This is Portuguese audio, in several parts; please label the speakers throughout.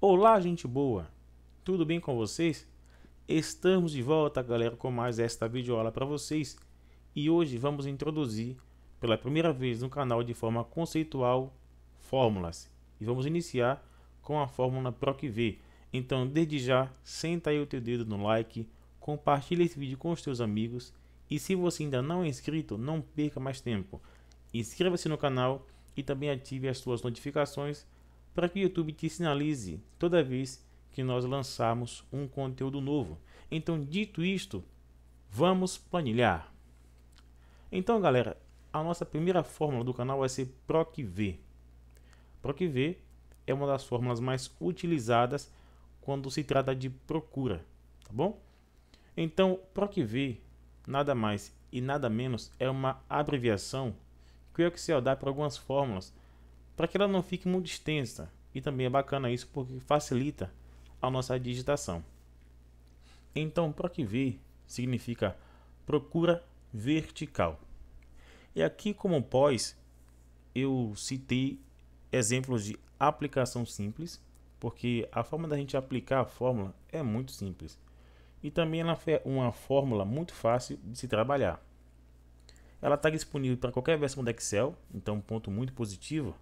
Speaker 1: Olá, gente boa! Tudo bem com vocês? Estamos de volta, galera, com mais esta videoaula para vocês. E hoje vamos introduzir, pela primeira vez no canal de forma conceitual, fórmulas. E vamos iniciar com a fórmula PROC-V. Então, desde já, senta aí o teu dedo no like, compartilha esse vídeo com os teus amigos. E se você ainda não é inscrito, não perca mais tempo. Inscreva-se no canal e também ative as suas notificações para que o YouTube te sinalize toda vez que nós lançarmos um conteúdo novo. Então, dito isto, vamos planilhar. Então, galera, a nossa primeira fórmula do canal vai ser PROC-V. PROC-V é uma das fórmulas mais utilizadas quando se trata de procura, tá bom? Então, PROC-V nada mais e nada menos é uma abreviação que o Excel dá para algumas fórmulas, para que ela não fique muito extensa. E também é bacana isso porque facilita a nossa digitação. Então, PROC-V significa procura vertical. E aqui, como pós, eu citei exemplos de aplicação simples, porque a forma da gente aplicar a fórmula é muito simples. E também ela é uma fórmula muito fácil de se trabalhar. Ela está disponível para qualquer versão do Excel, então um ponto muito positivo.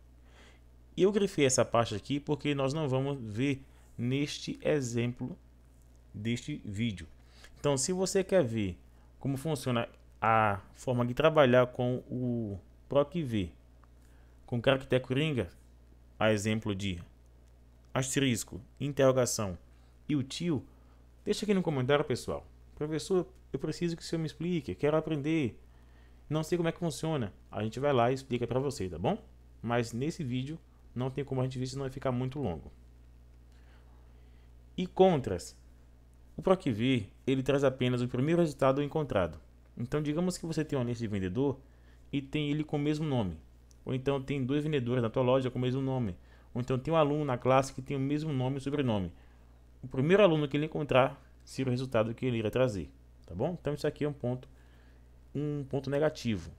Speaker 1: E eu grifei essa parte aqui porque nós não vamos ver neste exemplo deste vídeo. Então, se você quer ver como funciona a forma de trabalhar com o PROC-V, com caractere coringa, a exemplo de asterisco, interrogação e o tio, deixa aqui no comentário, pessoal. Professor, eu preciso que o senhor me explique, quero aprender, não sei como é que funciona. A gente vai lá e explica para você, tá bom? Mas nesse vídeo não tem como a gente ver, senão vai ficar muito longo. E contras. O PROC-V, ele traz apenas o primeiro resultado encontrado. Então, digamos que você tem uma lista de vendedor e tem ele com o mesmo nome. Ou então tem dois vendedores na tua loja com o mesmo nome. Ou então tem um aluno na classe que tem o mesmo nome e sobrenome. O primeiro aluno que ele encontrar será o resultado que ele irá trazer. Tá bom? Então isso aqui é um ponto negativo.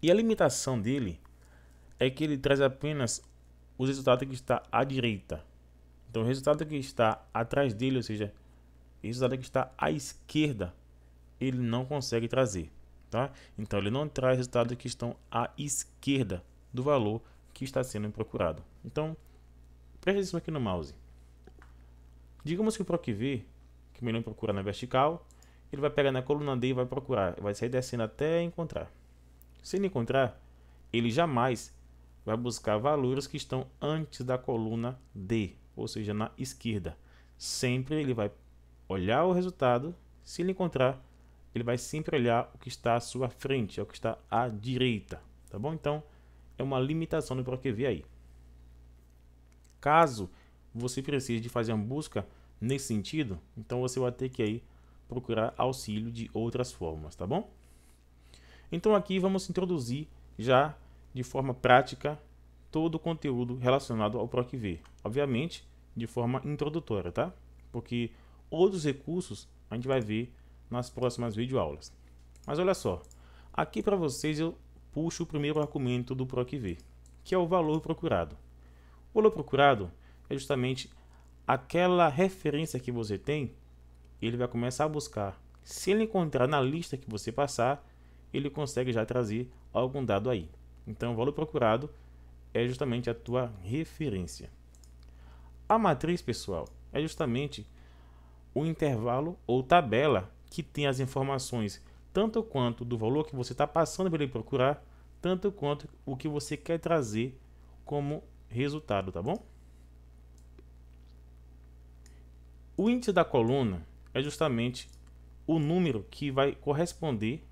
Speaker 1: E a limitação dele é que ele traz apenas os resultados que está à direita. Então o resultado que está atrás dele, ou seja, o resultado que está à esquerda, ele não consegue trazer, tá? Então ele não traz resultados que estão à esquerda do valor que está sendo procurado. Então, preste atenção aqui no mouse. Digamos que o PROC-V, que melhor procura na vertical, ele vai pegar na coluna D e vai procurar, vai sair descendo até encontrar. Se ele encontrar, ele jamais vai buscar valores que estão antes da coluna D, ou seja, na esquerda. Sempre ele vai olhar o resultado. Se ele encontrar, ele vai sempre olhar o que está à sua frente, é o que está à direita, tá bom? Então, é uma limitação do PROC-V aí. Caso você precise de fazer uma busca nesse sentido, então você vai ter que aí procurar auxílio de outras formas, tá bom? Então aqui vamos introduzir já de forma prática todo o conteúdo relacionado ao PROC-V. Obviamente, de forma introdutória, tá? Porque outros recursos a gente vai ver nas próximas videoaulas. Mas olha só, aqui para vocês eu puxo o primeiro argumento do PROC-V, que é o valor procurado. O valor procurado é justamente aquela referência que você tem, ele vai começar a buscar. Se ele encontrar na lista que você passar, ele consegue já trazer algum dado aí. Então, o valor procurado é justamente a tua referência. A matriz, pessoal, é justamente o intervalo ou tabela que tem as informações tanto quanto do valor que você está passando para ele procurar, tanto quanto o que você quer trazer como resultado, tá bom? O índice da coluna é justamente o número que vai corresponder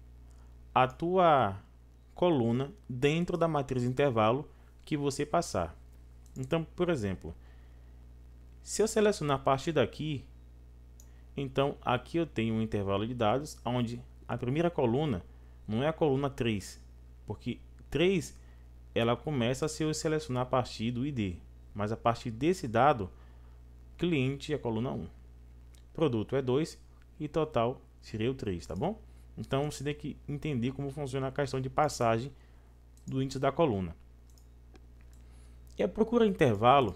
Speaker 1: à tua coluna dentro da matriz intervalo que você passar. Então, por exemplo, se eu selecionar a partir daqui, então aqui eu tenho um intervalo de dados onde a primeira coluna não é a coluna 3, porque 3 ela começa a se selecionar a partir do ID, mas a partir desse dado, cliente é a coluna 1, produto é 2 e total seria o 3, tá bom? Então você tem que entender como funciona a questão de passagem do índice da coluna. E a procura intervalo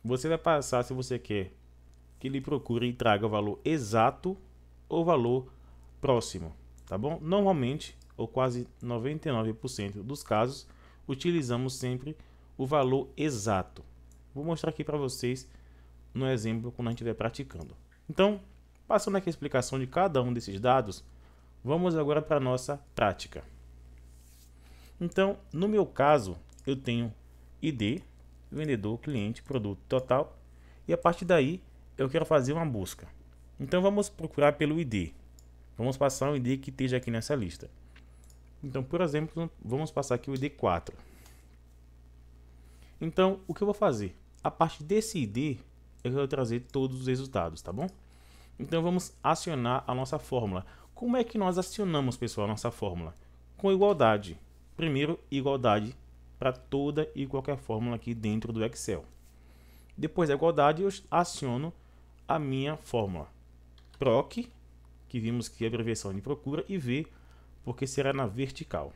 Speaker 1: você vai passar se você quer que ele procure e traga o valor exato ou valor próximo, tá bom? Normalmente, ou quase 99% dos casos, utilizamos sempre o valor exato. Vou mostrar aqui para vocês no exemplo quando a gente estiver praticando. Então, passando aqui a explicação de cada um desses dados, vamos agora para a nossa prática. Então, no meu caso, eu tenho ID, vendedor, cliente, produto total, e a partir daí eu quero fazer uma busca. Então vamos procurar pelo ID. Vamos passar um ID que esteja aqui nessa lista. Então, por exemplo, vamos passar aqui o ID 4. Então, o que eu vou fazer? A partir desse ID, eu quero trazer todos os resultados, tá bom? Então vamos acionar a nossa fórmula. Como é que nós acionamos, pessoal, a nossa fórmula? Com igualdade. Primeiro, igualdade para toda e qualquer fórmula aqui dentro do Excel. Depois da igualdade, eu aciono a minha fórmula. PROC, que vimos que é a abreviação de procura, e V, porque será na vertical.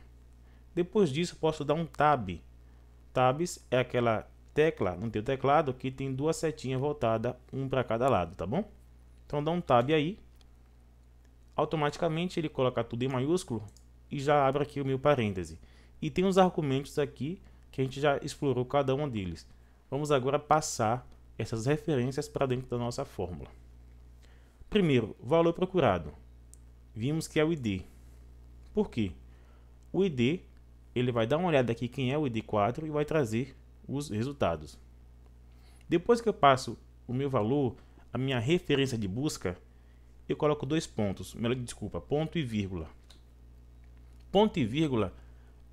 Speaker 1: Depois disso, posso dar um Tab. Tabs é aquela tecla no teu teclado que tem duas setinhas voltadas, um para cada lado, tá bom? Então dá um Tab aí. Automaticamente ele coloca tudo em maiúsculo e já abre aqui o meu parêntese. E tem os argumentos aqui que a gente já explorou cada um deles. Vamos agora passar essas referências para dentro da nossa fórmula. Primeiro, valor procurado. Vimos que é o ID. Por quê? O ID, ele vai dar uma olhada aqui quem é o ID 4 e vai trazer os resultados. Depois que eu passo o meu valor, a minha referência de busca, eu coloco dois pontos, ponto e vírgula. Ponto e vírgula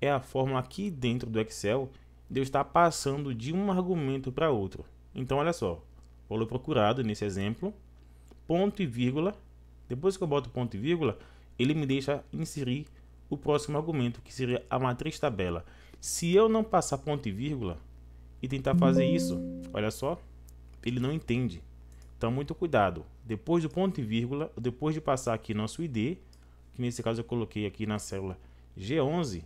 Speaker 1: é a fórmula aqui dentro do Excel de eu estar passando de um argumento para outro. Então, olha só, valor procurado nesse exemplo, ponto e vírgula. Depois que eu boto ponto e vírgula, ele me deixa inserir o próximo argumento, que seria a matriz tabela. Se eu não passar ponto e vírgula e tentar fazer isso, olha só, ele não entende. Então, muito cuidado. Depois do ponto e vírgula, depois de passar aqui nosso ID, que nesse caso eu coloquei aqui na célula G11,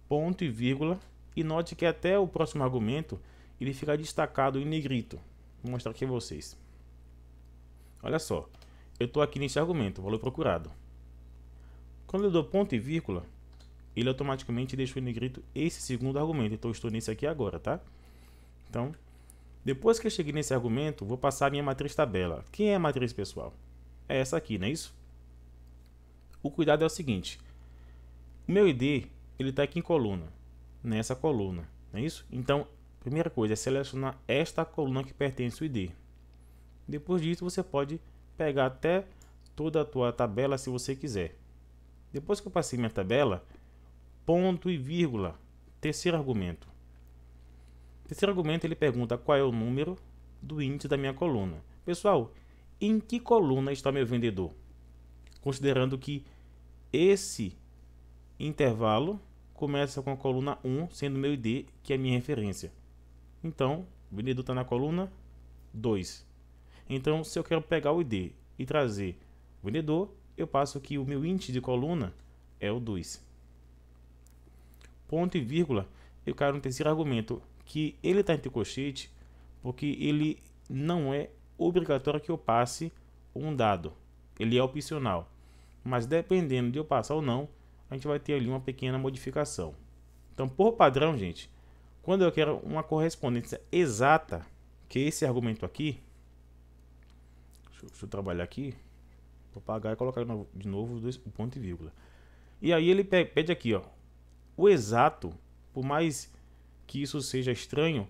Speaker 1: ponto e vírgula, e note que até o próximo argumento ele fica destacado em negrito. Vou mostrar aqui a vocês. Olha só, eu estou aqui nesse argumento, valor procurado. Quando eu dou ponto e vírgula, ele automaticamente deixou em negrito esse segundo argumento. Então eu estou nesse aqui agora, tá? Então, depois que eu cheguei nesse argumento, vou passar a minha matriz tabela. Quem é a matriz, pessoal? É essa aqui, não é isso? O cuidado é o seguinte. O meu ID, ele está aqui em coluna. Nessa coluna, não é isso? Então, primeira coisa é selecionar esta coluna que pertence ao ID. Depois disso, você pode pegar até toda a tua tabela se você quiser. Depois que eu passei minha tabela, ponto e vírgula, terceiro argumento. Terceiro argumento, ele pergunta qual é o número do índice da minha coluna. Pessoal, em que coluna está meu vendedor? Considerando que esse intervalo começa com a coluna 1, sendo meu ID, que é a minha referência. Então, o vendedor está na coluna 2. Então, se eu quero pegar o ID e trazer o vendedor, eu passo aqui o meu índice de coluna é o 2. Ponto e vírgula, eu quero um terceiro argumento, que ele está entre colchete, porque ele não é obrigatório que eu passe um dado. Ele é opcional. Mas dependendo de eu passar ou não, a gente vai ter ali uma pequena modificação. Então, por padrão, gente, quando eu quero uma correspondência exata, que é esse argumento aqui, deixa eu trabalhar aqui, vou apagar e colocar de novo o ponto e vírgula. E aí ele pede aqui, ó, o exato, por mais que isso seja estranho,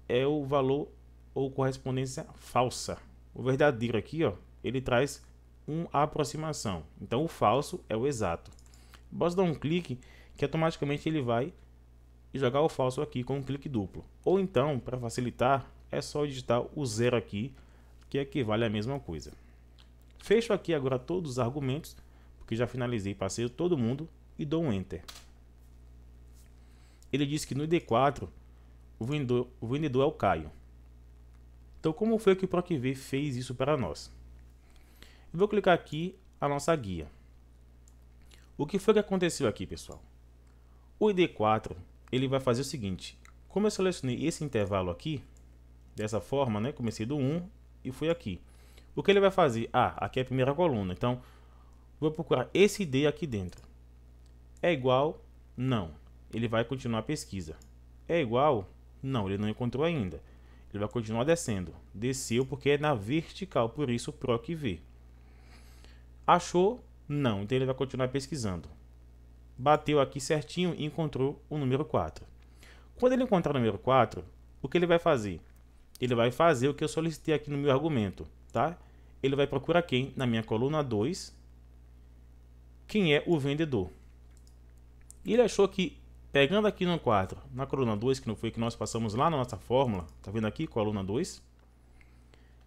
Speaker 1: é o valor ou correspondência falsa. O verdadeiro aqui, ó, ele traz uma aproximação. Então o falso é o exato. Basta dar um clique que automaticamente ele vai jogar o falso aqui com um clique duplo. Ou então, para facilitar, é só digitar o 0 aqui, que equivale à mesma coisa. Fecho aqui agora todos os argumentos, porque já finalizei, passei todo mundo e dou um Enter. Ele diz que no ID4 o vendedor é o Caio. Então, como foi que o PROC-V fez isso para nós? Eu vou clicar aqui a nossa guia. O que foi que aconteceu aqui, pessoal? O ID4 ele vai fazer o seguinte: como eu selecionei esse intervalo aqui, dessa forma, né? Comecei do 1 e fui aqui. O que ele vai fazer? Aqui é a primeira coluna, então vou procurar esse ID aqui dentro. É igual? Não. Ele vai continuar a pesquisa. É igual? Não, ele não encontrou ainda. Ele vai continuar descendo. Desceu porque é na vertical, por isso PROC V. Achou? Não, então ele vai continuar pesquisando. Bateu aqui certinho e encontrou o número 4. Quando ele encontrar o número 4, o que ele vai fazer? Ele vai fazer o que eu solicitei aqui no meu argumento, tá? Ele vai procurar quem? Na minha coluna 2, quem é o vendedor. E ele achou que, pegando aqui no 4, na coluna 2, que não foi que nós passamos lá na nossa fórmula, tá vendo aqui, coluna 2,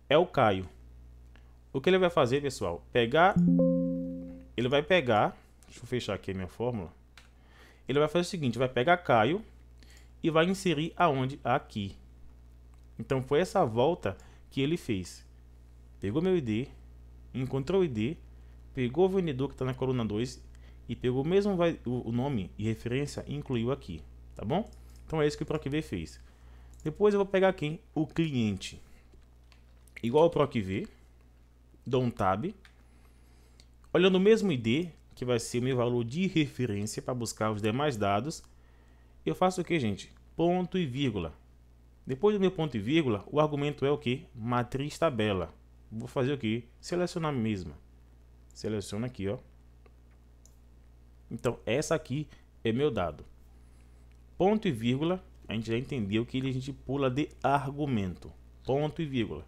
Speaker 1: é o Caio. O que ele vai fazer, pessoal? Ele vai pegar, deixa eu fechar aqui a minha fórmula. Ele vai fazer o seguinte, vai pegar Caio e vai inserir aonde? Aqui. Então foi essa volta que ele fez. Pegou meu ID, encontrou o ID, pegou o vendedor que está na coluna 2 e pegou mesmo o nome e referência e incluiu aqui, tá bom? Então é isso que o PROC-V fez. Depois eu vou pegar quem? O cliente. Igual ao PROC-V, dou um Tab. Olhando o mesmo ID, que vai ser o meu valor de referência para buscar os demais dados, eu faço o que, gente? Ponto e vírgula. Depois do meu ponto e vírgula, o argumento é o que? Matriz tabela. Vou fazer o que? Selecionar a mesma. Seleciona aqui, ó. Então, essa aqui é meu dado. Ponto e vírgula, a gente já entendeu que a gente pula de argumento. Ponto e vírgula.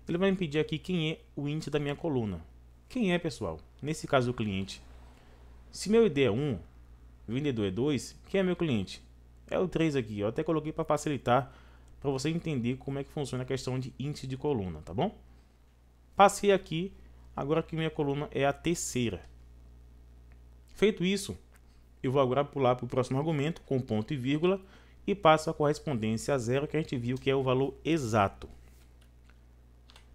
Speaker 1: Ele vai me pedir aqui quem é o índice da minha coluna. Quem é, pessoal? Nesse caso, o cliente. Se meu ID é 1, o vendedor é 2, quem é meu cliente? É o 3 aqui. Eu até coloquei para facilitar, para você entender como é que funciona a questão de índice de coluna, tá bom? Passei aqui, agora que minha coluna é a terceira. Feito isso, eu vou agora pular para o próximo argumento com ponto e vírgula e passo a correspondência a 0, que a gente viu que é o valor exato.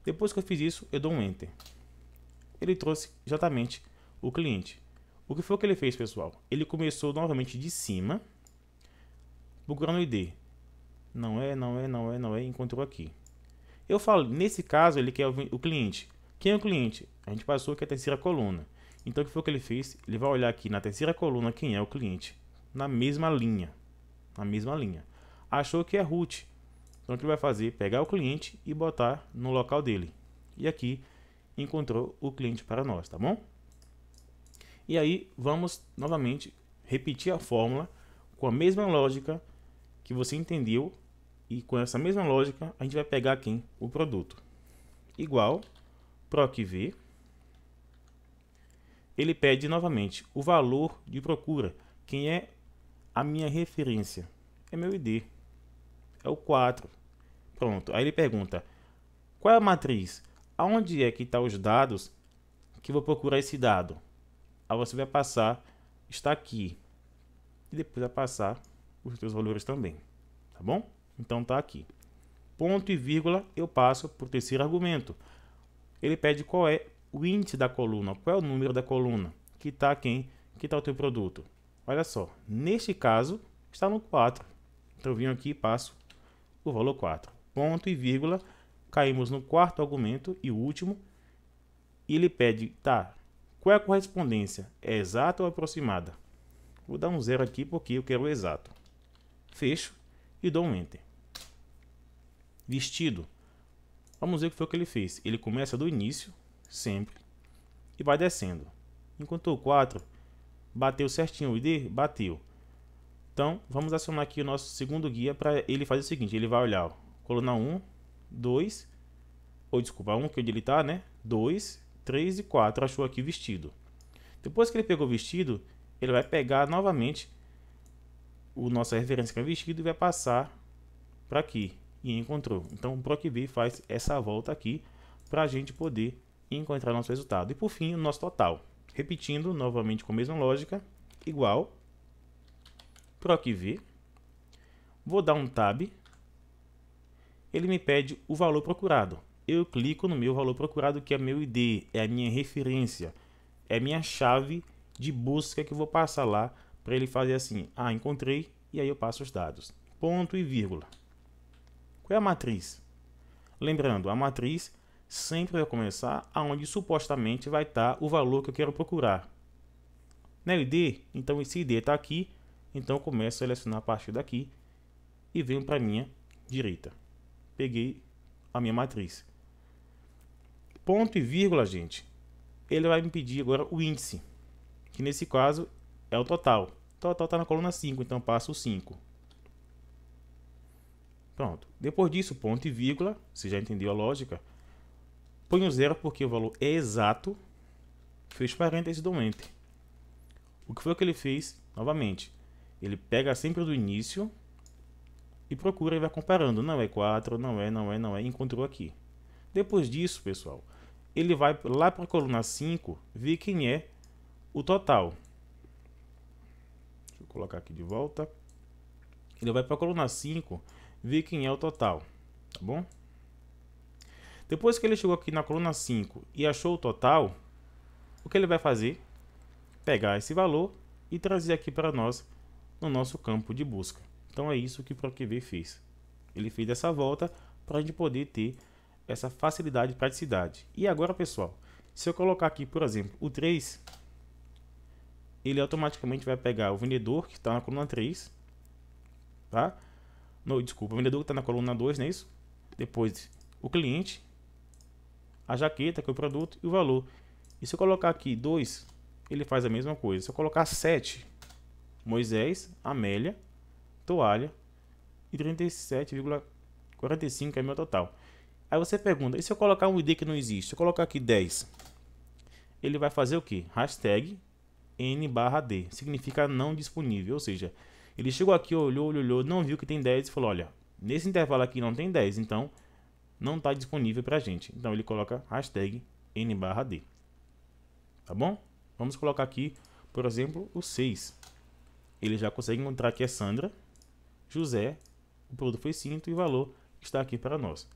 Speaker 1: Depois que eu fiz isso, eu dou um Enter. Ele trouxe exatamente o cliente. O que foi que ele fez, pessoal? Ele começou novamente de cima, procurando o ID. Não é, encontrou aqui. Eu falo, nesse caso, ele quer o cliente. Quem é o cliente? A gente passou que é a terceira coluna. Então, o que foi que ele fez? Ele vai olhar aqui na terceira coluna quem é o cliente. Na mesma linha. Na mesma linha. Achou que é root. Então, o que ele vai fazer? Pegar o cliente e botar no local dele. E aqui, encontrou o cliente para nós, tá bom? E aí, vamos novamente repetir a fórmula com a mesma lógica que você entendeu. E com essa mesma lógica, a gente vai pegar quem? O produto. Igual, PROC-V. Ele pede novamente o valor de procura. Quem é a minha referência? É meu ID. É o 4. Pronto. Aí ele pergunta, qual é a matriz? Aonde é que estão os dados que eu vou procurar esse dado? Aí você vai passar, está aqui. E depois vai passar os seus valores também. Tá bom? Então tá aqui. Ponto e vírgula, eu passo para o terceiro argumento. Ele pede qual é o índice da coluna, qual é o número da coluna, que está quem? Que está o teu produto. Olha só, neste caso, está no 4. Então eu venho aqui e passo o valor 4. Ponto e vírgula, caímos no quarto argumento e o último. E ele pede, tá, qual é a correspondência? É exata ou aproximada? Vou dar um 0 aqui porque eu quero o exato. Fecho e dou um Enter. Vestido. Vamos ver o que foi que ele fez. Ele começa do início, sempre, e vai descendo. Enquanto o 4 bateu certinho o ID, bateu. Então, vamos acionar aqui o nosso segundo guia para ele fazer o seguinte. Ele vai olhar, ó, coluna 1, 2, ou desculpa, 1 que é onde ele está, né? 2, 3 e 4, achou aqui vestido. Depois que ele pegou vestido, ele vai pegar novamente o nossa referência que é vestido e vai passar para aqui. E encontrou. Então o PROC-V faz essa volta aqui para a gente poder encontrar nosso resultado. E por fim, o nosso total. Repetindo novamente com a mesma lógica, igual PROC-V. Vou dar um Tab. Ele me pede o valor procurado. Eu clico no meu valor procurado, que é meu ID, é a minha referência, é a minha chave de busca que eu vou passar lá para ele fazer assim, encontrei, e aí eu passo os dados. ponto e vírgula. Qual é a matriz? Lembrando, a matriz sempre vai começar aonde supostamente vai estar o valor que eu quero procurar. Na ID, então esse ID está aqui, então eu começo a selecionar a partir daqui e venho para a minha direita. Peguei a minha matriz. Ponto e vírgula, gente, ele vai me pedir agora o índice, que nesse caso é o total. O total está na coluna 5, então passo o 5. Pronto. Depois disso, ponto e vírgula, você já entendeu a lógica. Põe o 0 porque o valor é exato. Fecha parênteses, dou enter. O que foi que ele fez? Novamente, ele pega sempre do início e procura e vai comparando. Não é 4, não é, encontrou aqui. Depois disso, pessoal, ele vai lá para a coluna 5 ver quem é o total. Deixa eu colocar aqui de volta. Ele vai para a coluna 5 ver quem é o total, tá bom? Depois que ele chegou aqui na coluna 5 e achou o total, o que ele vai fazer? Pegar esse valor e trazer aqui para nós no nosso campo de busca. Então é isso que o PROQV fez. Ele fez essa volta para a gente poder ter essa facilidade e praticidade. E agora, pessoal, se eu colocar aqui, por exemplo, o 3, ele automaticamente vai pegar o vendedor que está na coluna 3, tá? Desculpa, o vendedor que está na coluna 2, não é isso? Depois o cliente, a jaqueta, que é o produto, e o valor. E se eu colocar aqui 2, ele faz a mesma coisa. Se eu colocar 7, Moisés, Amélia, toalha, e 37,45 é meu total. Aí você pergunta, e se eu colocar um ID que não existe? Se eu colocar aqui 10, ele vai fazer o que? Hashtag N/D, significa não disponível, ou seja, ele chegou aqui, olhou, não viu que tem 10 e falou, olha, nesse intervalo aqui não tem 10, então não está disponível para a gente. Então ele coloca hashtag N/D. Tá bom? Vamos colocar aqui, por exemplo, o 6. Ele já consegue encontrar que é Sandra, José, o produto foi cinto e o valor está aqui para nós.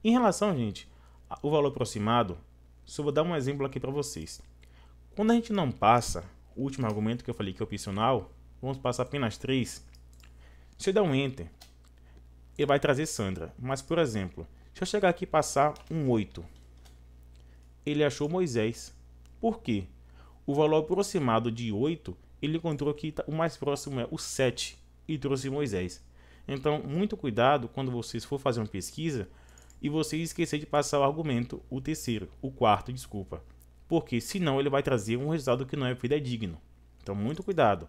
Speaker 1: Em relação, gente, ao valor aproximado, só vou dar um exemplo aqui para vocês. Quando a gente não passa o último argumento que eu falei que é opcional, vamos passar apenas 3. Se eu der um Enter, ele vai trazer Sandra. Mas, por exemplo, se eu chegar aqui e passar um 8, ele achou Moisés. Por quê? O valor aproximado de 8, ele encontrou que o mais próximo é o 7 e trouxe Moisés. Então, muito cuidado quando vocês for fazer uma pesquisa e você esquecer de passar o argumento, o quarto, desculpa. Porque senão ele vai trazer um resultado que não é fidedigno. Então, muito cuidado.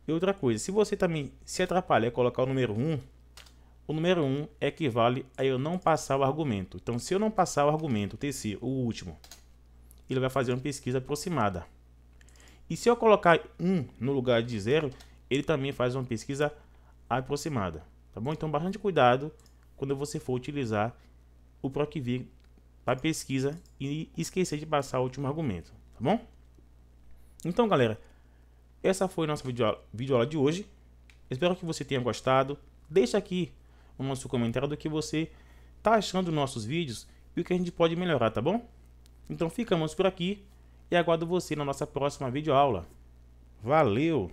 Speaker 1: E outra coisa, se você também se atrapalhar e colocar o número 1, o número 1 equivale a eu não passar o argumento. Então, se eu não passar o argumento, o último, ele vai fazer uma pesquisa aproximada. E se eu colocar 1 no lugar de 0, ele também faz uma pesquisa aproximada. Tá bom? Então, bastante cuidado quando você for utilizar o PROQV para pesquisa e esquecer de passar o último argumento. Tá bom? Então, galera, essa foi a nossa videoaula de hoje. Espero que você tenha gostado. Deixa aqui o nosso comentário do que você está achando dos nossos vídeos e o que a gente pode melhorar, tá bom? Então ficamos por aqui e aguardo você na nossa próxima videoaula. Valeu!